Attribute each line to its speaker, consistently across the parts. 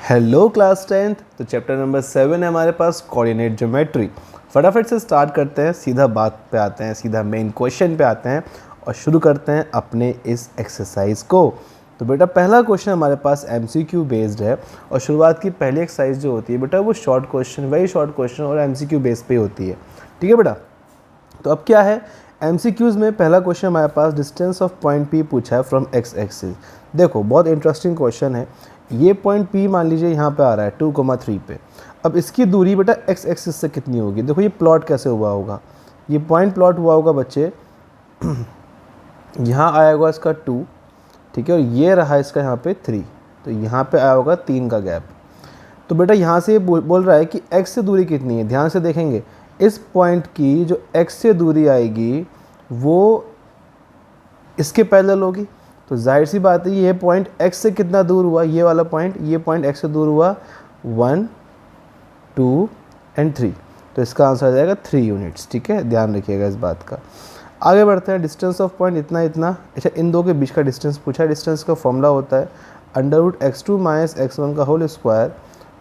Speaker 1: Hello class 10th। तो chapter number 7 है हमारे पास कोऑर्डिनेट ज्योमेट्री। फटाफट से स्टार्ट करते हैं, सीधा बात पे आते हैं, सीधा मेन क्वेश्चन पे आते हैं और शुरू करते हैं अपने इस एक्सरसाइज को। तो बेटा पहला क्वेश्चन हमारे पास एमसीक्यू बेस्ड है और शुरुआत की पहली एक्सरसाइज जो होती है बेटा वो शॉर्ट क्वेश्चन, वही शॉर्ट क्वेश्चन और एमसीक्यू बेस पे होती है। ठीक है बेटा। तो अब क्या है एमसीक्यूज़ में पहला क्वेश्चन हमारे पास डिस्टेंस ऑफ पॉइंट पी पूछा है फ्रॉम एक्स एक्सिस। देखो बहुत इंटरेस्टिंग क्वेश्चन है। ये पॉइंट पी मान लीजिए यहाँ पे आ रहा है 2,3 पे। अब इसकी दूरी बेटा एक्स एक्सिस से कितनी होगी। देखो ये प्लॉट कैसे हुआ होगा, ये पॉइंट प्लॉट हुआ होगा बच्चे यहाँ आया होगा इसका 2, ठीक है, और ये रहा इसका यहाँ पे 3, तो यहाँ पे आया होगा 3 का गैप। तो बेटा यहाँ से ये बोल रहा है कि x से दूरी कितनी है। ध्यान से देखेंगे इस पॉइंट की जो x से दूरी आएगी वो इसके पैरेलल होगी। तो जाहिर सी बात है ये पॉइंट x से कितना दूर हुआ, ये वाला पॉइंट, ये पॉइंट x से दूर हुआ 1, 2 एंड 3। तो इसका आंसर आ जाएगा 3 यूनिट्स। ठीक है, ध्यान रखिएगा इस बात का। आगे बढ़ते हैं। डिस्टेंस ऑफ पॉइंट इतना इतना। अच्छा इन दो के बीच का डिस्टेंस पूछा है। डिस्टेंस का फॉर्मूला होता है √x2 - x1 का whole square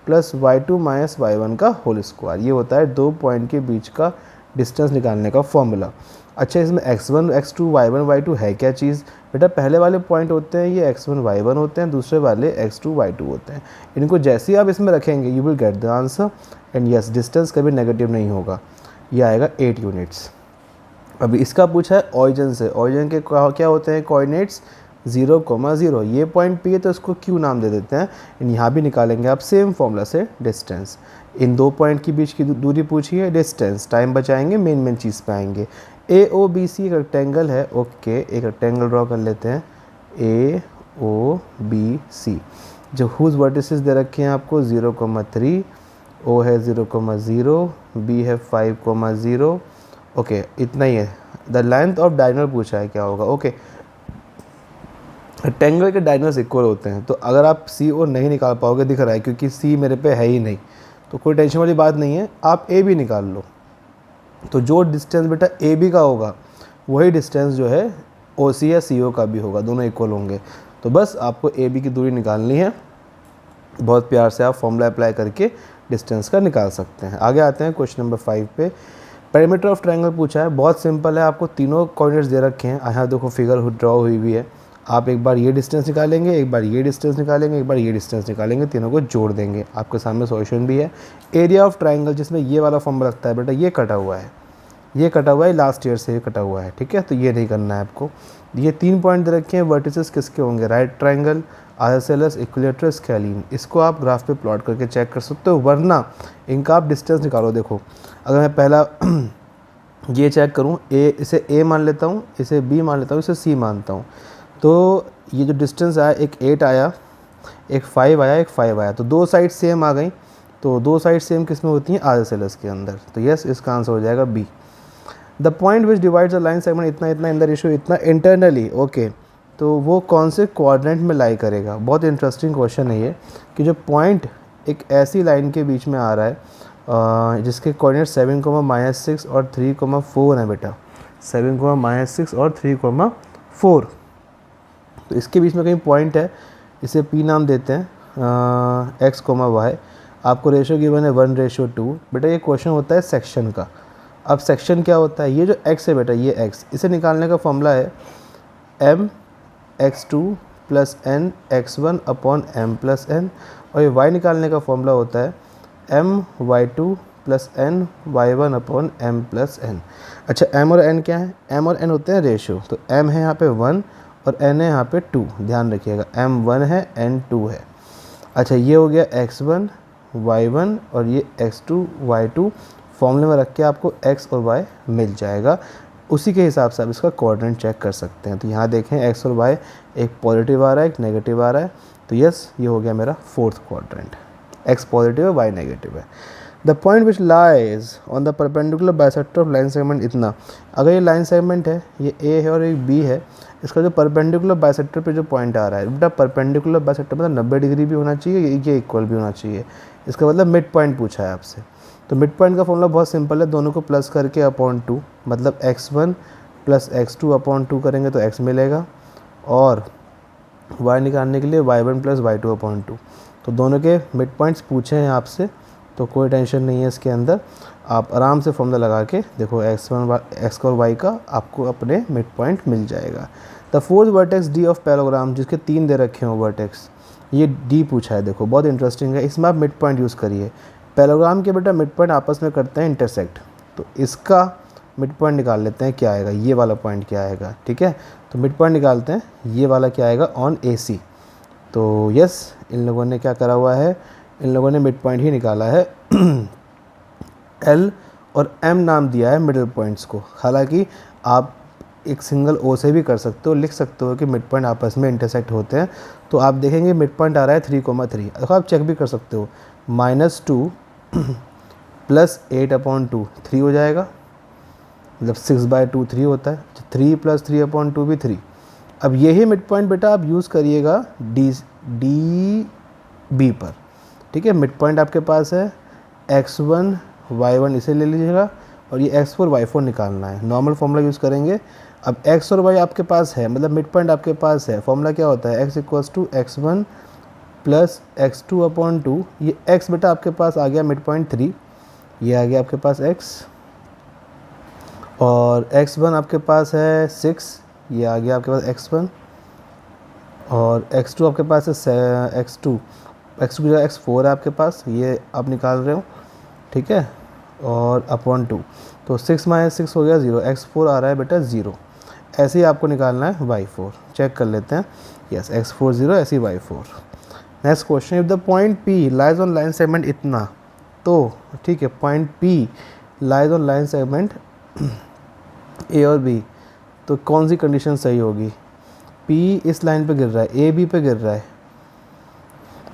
Speaker 1: plus y2 - y1 का होल स्क्वायर। ये होता है दो पॉइंट के बीच का डिस्टेंस निकालने का फॉर्मूला। अच्छा इसमें x1 x2 y1 y2 है क्या चीज़। बेटा पहले वाले पॉइंट होते हैं ये x1 y1 होते हैं, दूसरे वाले x2 y2 होते हैं। इनको जैसे ही आप इसमें रखेंगे you will get the answer and yes distance कभी नेगेटिव नहीं होगा। ये आएगा 8 यूनिट्स। अभी इसका पूछा है ऑरिजिन से। ऑरिजिन के क्या होते हैं कोऑर्डिनेट्स 0,0। ये पॉइंट पी है तो इसको क्यू नाम दे देते हैं। यहाँ भी निकालेंगे आप सेम फॉर्मूला से डिस्टेंस। इन दो पॉइंट के बीच की दूरी पूछी है, डिस्टेंस, टाइम बचाएंगे, मेन चीज़ पे आएंगे। AOBC एक रेक्टेंगल है। ओके एक रेक्टेंगल ड्रॉ कर लेते हैं AOBC जो हुज वर्टिसेस दे रखे हैं आपको 0,3, O है 0,0, B है 5,0। ओके इतना ही है। द लेंथ ऑफ डायगोनल पूछा है क्या होगा। ओके रेक्टेंगल के डायगोनल्स इक्वल होते हैं। तो अगर आप सी ओ नहीं निकाल पाओगे दिख रहा है क्योंकि सी मेरे पे है ही नहीं, तो कोई टेंशन वाली बात नहीं है, आप ए भी निकाल लो। तो जो डिस्टेंस बेटा ए बी का होगा वही डिस्टेंस जो है ओ सी या सी ओ का भी होगा, दोनों इक्वल होंगे। तो बस आपको ए बी की दूरी निकालनी है। बहुत प्यार से आप फॉर्मूला अप्लाई करके डिस्टेंस का निकाल सकते हैं। आगे आते हैं क्वेश्चन नंबर 5 पे। पेरीमीटर ऑफ ट्रायंगल पूछा है। बहुत सिंपल है, आपको तीनों कोऑर्डिनेट्स दे रखे हैं। यहाँ देखो फिगर ड्रॉ हुई हुई है। आप एक बार ये डिस्टेंस निकालेंगे, एक बार ये डिस्टेंस निकालेंगे, एक बार ये डिस्टेंस निकालेंगे, तीनों को जोड़ देंगे। आपके सामने सॉल्यूशन भी है। एरिया ऑफ ट्रायंगल जिसमें ये वाला फॉर्मूला लगता है बेटा ये कटा हुआ है, ये कटा हुआ है, लास्ट ईयर से ये कटा हुआ है। ठीक है, तो ये नहीं करना है आपको। ये 3 पॉइंट दे रखे हैं, वर्टिसेस किसके होंगे, right triangle, isosceles, equilateral, scalene. इसको आप ग्राफ पे प्लॉट करके चेक कर सकते हो, वरना इनका आप डिस्टेंस निकालो। देखो अगर मैं पहला ये चेक करूँ, इसे ए मान लेता हूँ, इसे बी मान लेता हूँ, इसे सी मानता हूँ, तो ये जो डिस्टेंस आया एक 8 आया, एक 5 आया, एक 5 आया, तो दो साइड सेम आ गई। तो दो साइड सेम किस में होती हैं, आइसोसेलेस के अंदर। तो यस इसका आंसर हो जाएगा B. The point which divides the line segment इतना इतना इन द रेशियो इतना इंटरनली। ओके तो वो कौन से क्वाड्रेंट में लाई करेगा। बहुत इंटरेस्टिंग क्वेश्चन है ये कि जो पॉइंट एक ऐसी लाइन के बीच में आ रहा है जिसके कोऑर्डिनेट 7,-6 और 3,4 है बेटा, 7,-6 और 3,4। तो इसके बीच में कहीं पॉइंट है, इसे P नाम देते हैं, x, y। आपको रेशियो गिवन है 1:2। बेटा ये क्वेश्चन होता है सेक्शन का। अब सेक्शन क्या होता है, ये जो x है बेटा ये x, इसे निकालने का फॉर्मूला है mx2 + n x1 / m + n, और ये y निकालने का फॉर्मूला होता है my2 + n y1 / m + n। अच्छा m और n क्या है, m और n होते हैं रेशियो। तो m है यहाँ पे 1 और n है यहाँ पे 2। ध्यान रखिएगा m 1 है n 2 है। अच्छा ये हो गया x1 y1 और ये x2 y2। फॉर्मूले में रख के आपको x और y मिल जाएगा। उसी के हिसाब से आप इसका कोऑर्डिनेट चेक कर सकते हैं। तो यहाँ देखें x और y एक पॉजिटिव आ रहा है, एक नेगेटिव आ रहा है। तो यस ये हो गया मेरा 4th क्वाड्रेंट, x पॉजिटिव है y नेगेटिव है। The point which lies on the perpendicular bisector of line segment इतना। अगर ये लाइन सेगमेंट है, ये a है और एक b है, इसका जो परपेंडिकुलर बाइसेक्टर पे जो पॉइंट आ रहा है बेटा, परपेंडिकुलर बाइसेक्टर मतलब 90 डिग्री भी होना चाहिए, ये इक्वल भी होना चाहिए। इसका मतलब मिड पॉइंट पूछा है आपसे। तो मिड पॉइंट का फॉर्मूला बहुत सिंपल है, दोनों को प्लस करके /2, मतलब x1 + x2 /2 करेंगे तो x मिलेगा, और y निकालने के लिए y1 + y2 /2। तो दोनों के मिड पॉइंट्स पूछे हैं आपसे, तो कोई टेंशन नहीं है इसके अंदर। आप आराम से फॉर्मूला लगा के देखो एक्स और वाई का आपको अपने मिड पॉइंट मिल जाएगा। The fourth vertex D of parallelogram, जिसके 3 दे रखे हो वर्टेक्स, ये डी पूछा है। देखो बहुत इंटरेस्टिंग है, इसमें आप मिड पॉइंट यूज़ करिए। पैराग्राम के बेटा मिड पॉइंट आपस में करते हैं इंटरसेक्ट, तो इसका मिड पॉइंट निकाल लेते हैं क्या आएगा, ये वाला पॉइंट क्या आएगा। ठीक है, तो मिड पॉइंट निकालते हैं, ये वाला क्या आएगा ऑन ए सी। तो यस, इन लोगों ने क्या करा हुआ है, इन लोगों ने मिड पॉइंट ही निकाला है। एल और एम नाम दिया है मिडिल पॉइंट्स को। हालांकि आप एक सिंगल ओ से भी कर सकते हो, लिख सकते हो कि मिड पॉइंट आपस में इंटरसेक्ट होते हैं। तो आप देखेंगे मिड पॉइंट आ रहा है 3,3। देखो आप चेक भी कर सकते हो, -2 + 8/2 3 हो जाएगा, मतलब 6/2 3 होता है। 3 + 3/2 भी 3। अब यही मिड पॉइंट बेटा आप यूज़ करिएगा डी बी पर। ठीक है, मिड पॉइंट आपके पास है x1 y1, इसे ले लीजिएगा, और ये x4 y4 निकालना है। नॉर्मल फॉर्मूला यूज़ करेंगे। अब x और y आपके पास है, मतलब मिड पॉइंट आपके पास है। फॉर्मूला क्या होता है, x = x1 + x2/2। ये x बेटा आपके पास आ गया मिड पॉइंट 3, ये आ गया आपके पास x, और x1 आपके पास है 6, ये आ गया आपके पास x1, और x2 आपके पास है x2 की जगह x4 है आपके पास, ये आप निकाल रहे हो। ठीक है, और /2, तो 6 - 6 हो गया 0, x4 आ रहा है बेटा 0। ऐसे ही आपको निकालना है y4। चेक कर लेते हैं, यस x4 0, ऐसे ही y4। Next question, if the point P lies on line segment इतना, तो ठीक है point P lies on line segment A और B, तो कौन सी कंडीशन सही होगी। P इस लाइन पे गिर रहा है, A B पे गिर रहा है।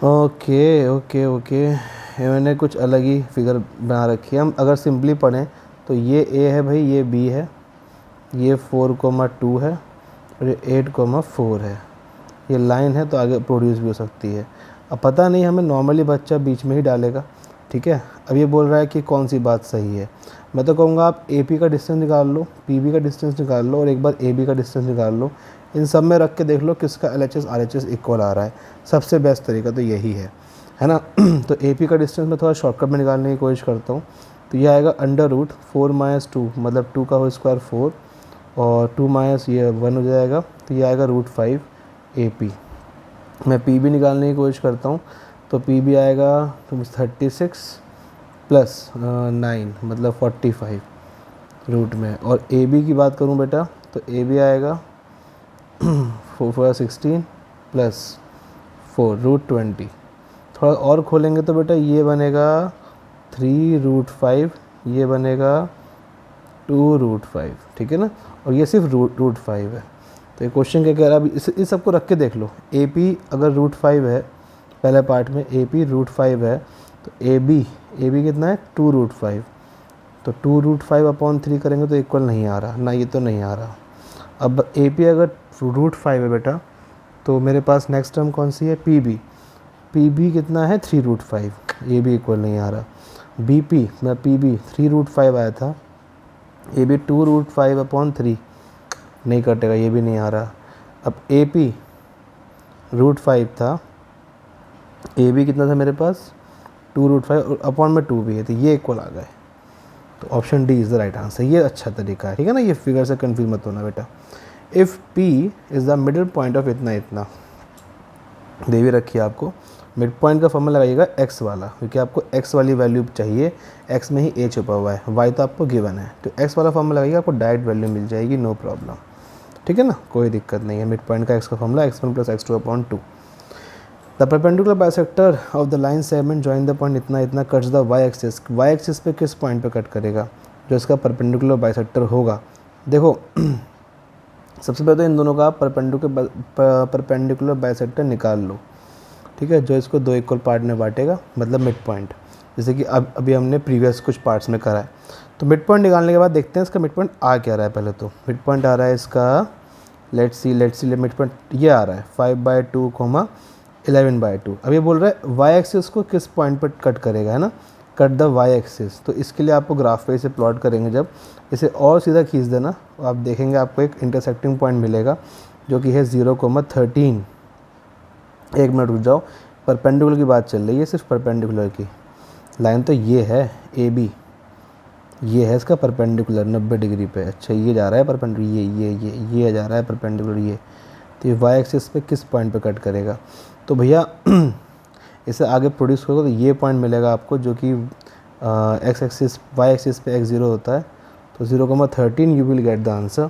Speaker 1: ओके ओके ओके, मैंने कुछ अलग ही फिगर बना रखी है। हम अगर सिंपली पढ़ें तो ये A है भाई, ये B है, ये 4,2 है, और ये 8,4 है। ये लाइन है तो आगे प्रोड्यूस भी हो सकती है। अब पता नहीं, हमें नॉर्मली बच्चा बीच में ही डालेगा। ठीक है, अब ये बोल रहा है कि कौन सी बात सही है। मैं तो कहूँगा आप AP का डिस्टेंस निकाल लो, PB का डिस्टेंस निकाल लो, और एक बार AB का डिस्टेंस निकाल लो। इन सब में रख के देख लो किसका LHS RHS इक्वल आ रहा है। सबसे बेस्ट तरीका तो यही है ना। तो AP का डिस्टेंस मैं थोड़ा शॉर्टकट में निकालने की कोशिश करता हूँ। तो ये आएगा √4 - 2, मतलब 2 का होल स्क्वायर 4, और 2 - ये 1 हो जाएगा, तो ये आएगा √5 AP। मैं PB निकालने की कोशिश करता हूँ, तो PB आएगा 36 + 9, मतलब 45 रूट में। और AB की बात करूँ बेटा, तो AB आएगा 4 + 4 √20। थोड़ा और खोलेंगे तो बेटा ये बनेगा 3√5, ये बनेगा 2√5। ठीक है ना, और ये सिर्फ √5 है। तो ये क्वेश्चन क्या कह रहा है, अभी इस सबको रख के देख लो। AP अगर √5 है, पहले पार्ट में AP √5 है, तो AB कितना है 2√5, तो 2√5/3 करेंगे तो इक्वल नहीं आ रहा ना, ये तो नहीं आ रहा। अब AP अगर √5 है बेटा, तो मेरे पास नेक्स्ट टर्म कौन सी है, PB कितना है 3√5, ये भी इक्वल नहीं आ रहा। BP मैं PB 3√5 आया था, AB 2√5/3 नहीं कटेगा, ये भी नहीं आ रहा। अब AP √5 था, AB कितना था मेरे पास 2√5, और अपॉन में 2 भी है, तो ये इक्वल आ गए। तो option D is the right answer. ये अच्छा तरीका है, ठीक है ना, ये फिगर से कंफ्यूज मत होना बेटा। If P is the middle point of इतना दे भी रखी है आपको, मिड पॉइंट का फॉर्मूला लगाइएगा x वाला, क्योंकि आपको x वाली वैल्यू चाहिए, x में ही a छुपा हुआ है, y तो आपको गिवन है, तो x वाला फॉर्मूला लगाइएगा, आपको डायरेक्ट वैल्यू मिल जाएगी, नो प्रॉब्लम। ठीक है ना, कोई दिक्कत नहीं है। मिड पॉइंट का x का formula x1 + x2/2। The perpendicular bisector of the line segment join the point इतना कट्स द y एक्सिस पे किस पॉइंट पे कट करेगा, जो इसका परपेंडिकुलर बाइसेक्टर होगा। देखो सबसे पहले तो इन दोनों का परपेंडिकुलर बाइसेक्टर निकाल लो। ठीक है, जो इसको 2 इक्वल पार्ट में बांटेगा, मतलब मिड पॉइंट, जैसे कि अभी हमने प्रीवियस कुछ पार्ट्स में करा है। तो मिड पॉइंट निकालने के बाद देखते हैं इसका मिड पॉइंट आ क्या रहा है। पहले तो मिड पॉइंट आ रहा है इसका, लेट्स सी मिड पॉइंट ये आ रहा है 5/2, 11/2। अब ये बोल रहा है वाई एक्सिस को किस पॉइंट पर कट करेगा, है ना, कट द वाई एक्सिस। तो इसके लिए आपको ग्राफ पे इसे प्लॉट करेंगे, जब इसे और सीधा खींच देना, तो आप देखेंगे आपको एक इंटरसेक्टिंग पॉइंट मिलेगा, जो कि है 0,13। 1 मिनट रुक जाओ, परपेंडिकुलर की बात चल रही है, सिर्फ परपेंडिकुलर की। लाइन तो ये है ए बी, ये है इसका परपेंडिकुलर 90 डिग्री पे। अच्छा ये जा रहा है परपेंडिकुलर, ये जा रहा है परपेंडिकुलर ये, तो ये वाई एक्सिस पे किस पॉइंट पे कट करेगा? तो भैया इसे आगे प्रोड्यूस करोगे तो ये पॉइंट मिलेगा आपको जो कि एक्स एक्सिस वाई एक्सिस पे x0 होता है, तो 0,13 you will get the answer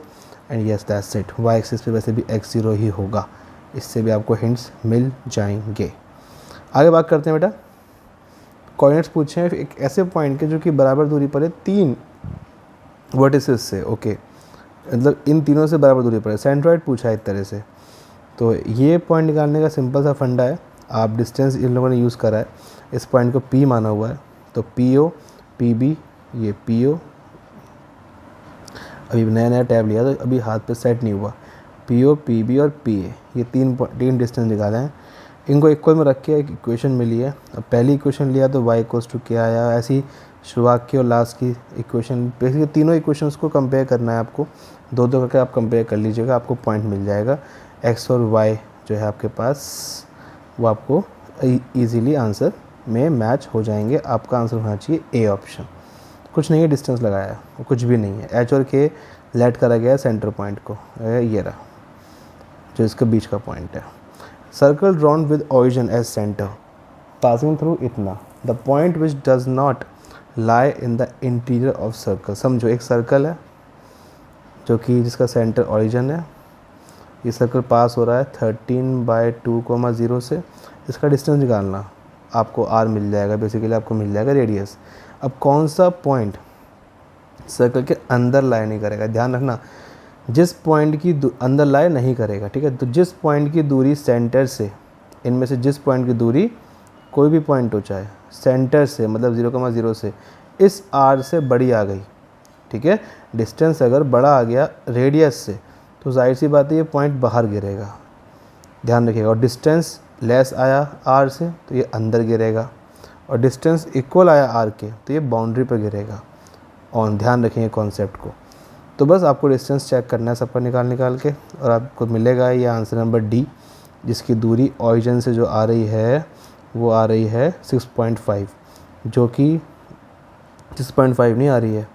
Speaker 1: and yes that's it. Y axis पे वैसे भी x0 ही होगा, इससे भी आपको हिंट्स मिल जाएंगे। आगे बात करते हैं बेटा, कोऑर्डिनेट्स पूछे हैं एक ऐसे पॉइंट के जो कि बराबर दूरी पर है 3 वर्टिसेस से। ओके, मतलब इन तीनों से बराबर दूरी पर है, सेंट्रॉइड पूछा है एक तरह से। तो ये पॉइंट निकालने का सिंपल सा फंडा है, आप डिस्टेंस इन लोगों ने यूज़ करा है, इस पॉइंट को P माना हुआ है, तो PO PB, ये PO, अभी नया नया टैब लिया तो अभी हाथ पे सेट नहीं हुआ, PO PB और PA, ये तीन डिस्टेंस निकाले हैं, इनको इक्वल में रख के एक इक्वेशन मिली है। अब पहली इक्वेशन लिया तो y इक्वल्स टू क्या आया, ऐसी शुरुआत की और लास्ट की इक्वेशन, बेसिकली तीनों इक्वेशंस को कंपेयर करना है आपको, दो दो करके आप कंपेयर कर लीजिएगा, आपको पॉइंट मिल जाएगा। x और y जो है आपके पास वो आपको ईज़िली आंसर में मैच हो जाएंगे। आपका आंसर होना चाहिए ए ऑप्शन। कुछ नहीं है, डिस्टेंस लगाया है, वो कुछ भी नहीं है, h और k लेट करा गया है सेंटर पॉइंट को, ये रहा जो इसके बीच का पॉइंट है। Circle drawn with origin as centre passing through इतना, the point which does not lie in the interior of circle. समझो एक सर्कल है जो कि जिसका सेंटर ओरिजिन है, ये सर्कल पास हो रहा है 13/2,0 से, इसका डिस्टेंस निकालना, आपको r मिल जाएगा, बेसिकली आपको मिल जाएगा रेडियस। अब कौन सा पॉइंट सर्कल के अंदर लाई नहीं करेगा, ध्यान रखना, जिस पॉइंट की अंदर लाई नहीं करेगा, ठीक है, तो जिस पॉइंट की दूरी सेंटर से, इनमें से जिस पॉइंट की दूरी कोई भी पॉइंट हो चाहे सेंटर से मतलब 0,0 से इस r से बड़ी आ गई, ठीक है, डिस्टेंस अगर बड़ा आ गया रेडियस से तो जाहिर सी बात है ये पॉइंट बाहर गिरेगा, ध्यान रखिएगा। और डिस्टेंस लेस आया r से तो ये अंदर गिरेगा, और डिस्टेंस इक्वल आया r के तो ये बाउंड्री पर गिरेगा। और ध्यान रखेंगे कॉन्सेप्ट को। तो बस आपको डिस्टेंस चेक करना है सबका निकाल के, और आपको मिलेगा ये आंसर नंबर डी, जिसकी दूरी ऑरिजिन से जो आ रही है वो आ रही है 6.5, जो कि 6.5 नहीं आ रही है,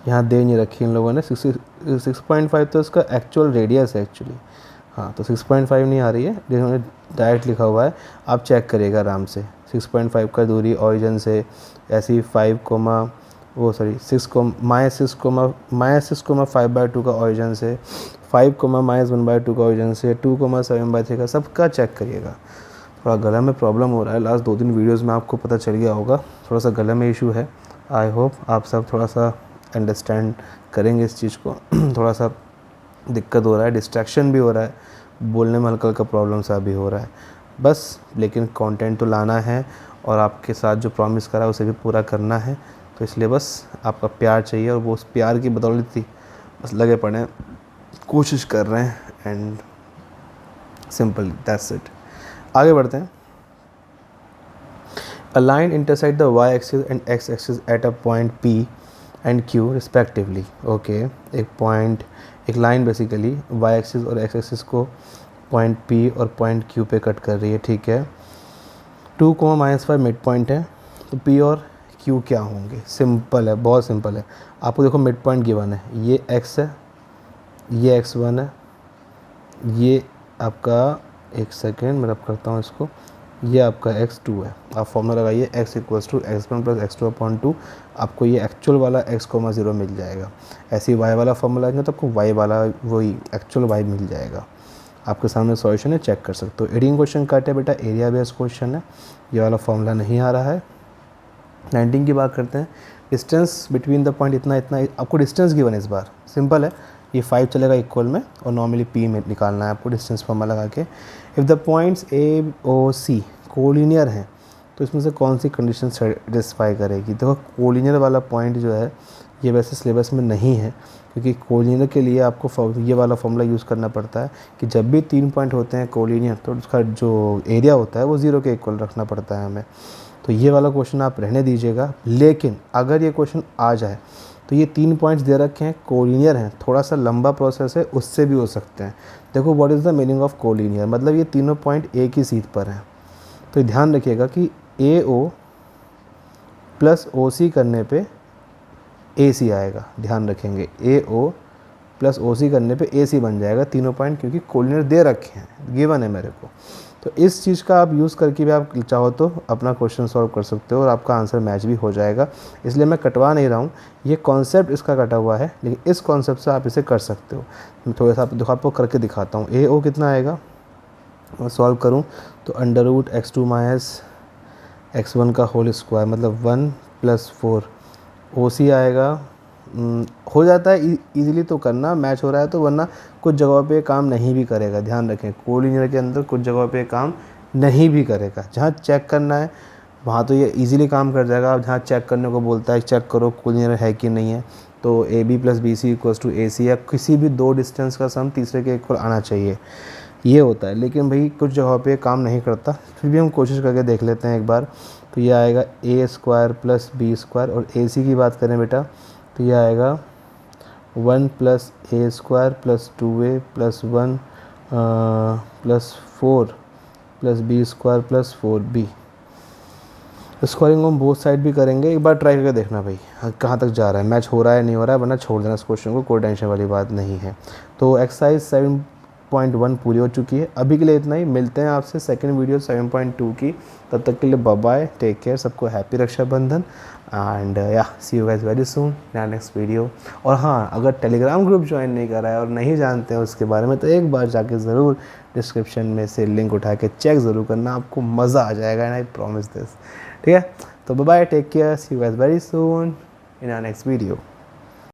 Speaker 1: यहाँ दे नहीं रखी इन लोगों ने, 6.5 तो इसका एक्चुअल रेडियस है एक्चुअली, हाँ, तो 6.5 नहीं आ रही है, जिन्होंने डायरेक्ट लिखा हुआ है, आप चेक करिएगा आराम से। 6.5 का दूरी ऑरिजिन से ऐसी 6,5/2 का ऑरिजिन से, 5, -1/2 का ऑरिजिन से, 2,7/3 का, सबका चेक करिएगा। थोड़ा गला में प्रॉब्लम हो रहा है, लास्ट 2-3 वीडियोस में आपको पता चल गया होगा, थोड़ा सा गले में इशू है। आई होप आप सब थोड़ा सा अंडरस्टैंड करेंगे इस चीज़ को। थोड़ा सा दिक्कत हो रहा है, डिस्ट्रैक्शन भी हो रहा है, बोलने में हल्का हल्का प्रॉब्लम सा भी हो रहा है बस, लेकिन कंटेंट तो लाना है और आपके साथ जो प्रॉमिस करा उसे भी पूरा करना है, तो इसलिए बस आपका प्यार चाहिए, और वो उस प्यार की बदौलत ही बस लगे पड़े हैं, कोशिश कर रहे हैं, एंड सिंपल दैट्स इट। आगे बढ़ते हैं। A line intersect the y axis and x axis at a point P and Q respectively. Okay, एक पॉइंट, एक लाइन बेसिकली y एक्सिस और x एक्सिस को पॉइंट P और पॉइंट Q पे cut कर रही है, ठीक है। 2,-5 मिड पॉइंट है, तो P और Q क्या होंगे? सिंपल है, बहुत सिंपल है। आपको देखो मिड पॉइंट गिवन है, ये x है, ये x1 है, ये आपका, एक सेकेंड मैं रब करता हूँ इसको, ये आपका x2 है। आप फॉर्मूला लगाइए, x = x1 + x2/2, आपको ये एक्चुअल वाला x,0 मिल जाएगा। ऐसे ही y वाला फॉर्मूला लगाएंगे तो आपको y वाला वही एक्चुअल y मिल जाएगा। आपके सामने सॉल्यूशन है, चेक कर सकते हो। 18 क्वेश्चन कट है बेटा, एरिया बेस्ड क्वेश्चन है, ये वाला फॉर्मूला नहीं आ रहा है। 19 की बात करते हैं। डिस्टेंस बिटवीन द पॉइंट इतना इतना, आपको डिस्टेंस गिवन है इस बार, सिंपल है, ये 5 चलेगा इक्वल में, और नॉर्मली P में निकालना है आपको डिस्टेंस फॉर्मूला लगा के। If the points A O C collinear हैं तो इसमें से कौन सी कंडीशन सेटिस्फाई करेगी? देखो कोलिनियर वाला पॉइंट जो है ये वैसे सिलेबस में नहीं है, क्योंकि कोलिनियर के लिए आपको ये वाला फॉर्मूला यूज़ करना पड़ता है कि जब भी 3 पॉइंट होते हैं कोलिनियर तो उसका जो एरिया होता है वो 0 के इक्वल रखना पड़ता है हमें। तो ये वाला क्वेश्चन आप रहने दीजिएगा, लेकिन अगर ये क्वेश्चन आ जाए तो ये 3 पॉइंट्स दे रखे हैं, कोलिनियर हैं, थोड़ा सा लंबा प्रोसेस है, उससे भी हो सकते हैं। देखो what is the meaning of collinear, मतलब ये तीनों पॉइंट एक ही सीध पर हैं। तो ध्यान रखिएगा कि AO प्लस OC करने पे AC आएगा, ध्यान रखेंगे AO प्लस OC करने पे AC बन जाएगा तीनों पॉइंट, क्योंकि कोलिनियर दे रखे हैं, गिवन है मेरे को। तो इस चीज़ का आप यूज़ करके भी आप चाहो तो अपना क्वेश्चन सॉल्व कर सकते हो और आपका आंसर मैच भी हो जाएगा। इसलिए मैं कटवा नहीं रहा हूँ, ये कॉन्सेप्ट इसका कटा हुआ है, लेकिन इस कॉन्सेप्ट से आप इसे कर सकते हो। मैं थोड़ा सा आपको करके दिखाता हूँ। AO कितना आएगा, मैं सॉल्व करूँ तो √x2 - x1 का होल स्क्वायर, मतलब 1 + 4। OC आएगा, हो जाता है इजीली तो करना, मैच हो रहा है तो, वरना कुछ जगहों पे काम नहीं भी करेगा। ध्यान रखें कोलिनियर के अंदर कुछ जगहों पे काम नहीं भी करेगा। जहाँ चेक करना है वहाँ तो ये इजीली काम कर जाएगा। अब जहाँ चेक करने को बोलता है चेक करो कोलिनियर है कि नहीं है, तो AB + BC = AC, या किसी भी दो डिस्टेंस का सम तीसरे के इक्वल आना चाहिए, ये होता है। लेकिन भाई कुछ जगहों पे काम नहीं करता, फिर भी हम कोशिश करके देख लेते हैं एक बार। तो ये आएगा A² + B², और AC की बात करें बेटा तो ये आएगा 1 + A² + 2A + 1 + 4 + B² + 4B। Squaring हम बोथ साइड भी करेंगे, एक बार ट्राई करके देखना भाई कहाँ तक जा रहा है, मैच हो रहा है नहीं हो रहा है, वरना छोड़ देना इस क्वेश्चन को, कोई टेंशन वाली बात नहीं है। तो एक्सरसाइज 7.1 पूरी हो चुकी है। अभी के लिए इतना ही, मिलते हैं आपसे सेकंड वीडियो 7.2 की। तब तक के लिए बाय बाय, टेक केयर, सबको हैप्पी रक्षाबंधन, एंड या see you guys very soon in next video. और हाँ, अगर टेलीग्राम ग्रुप ज्वाइन नहीं करा है और नहीं जानते हैं उसके बारे में, तो एक बार जाके ज़रूर डिस्क्रिप्शन में से लिंक उठा के चेक ज़रूर करना, आपको मज़ा आ जाएगा, एंड आई प्रॉमिस दिस। ठीक है, तो bye bye, take care, see you guys very soon in our next video.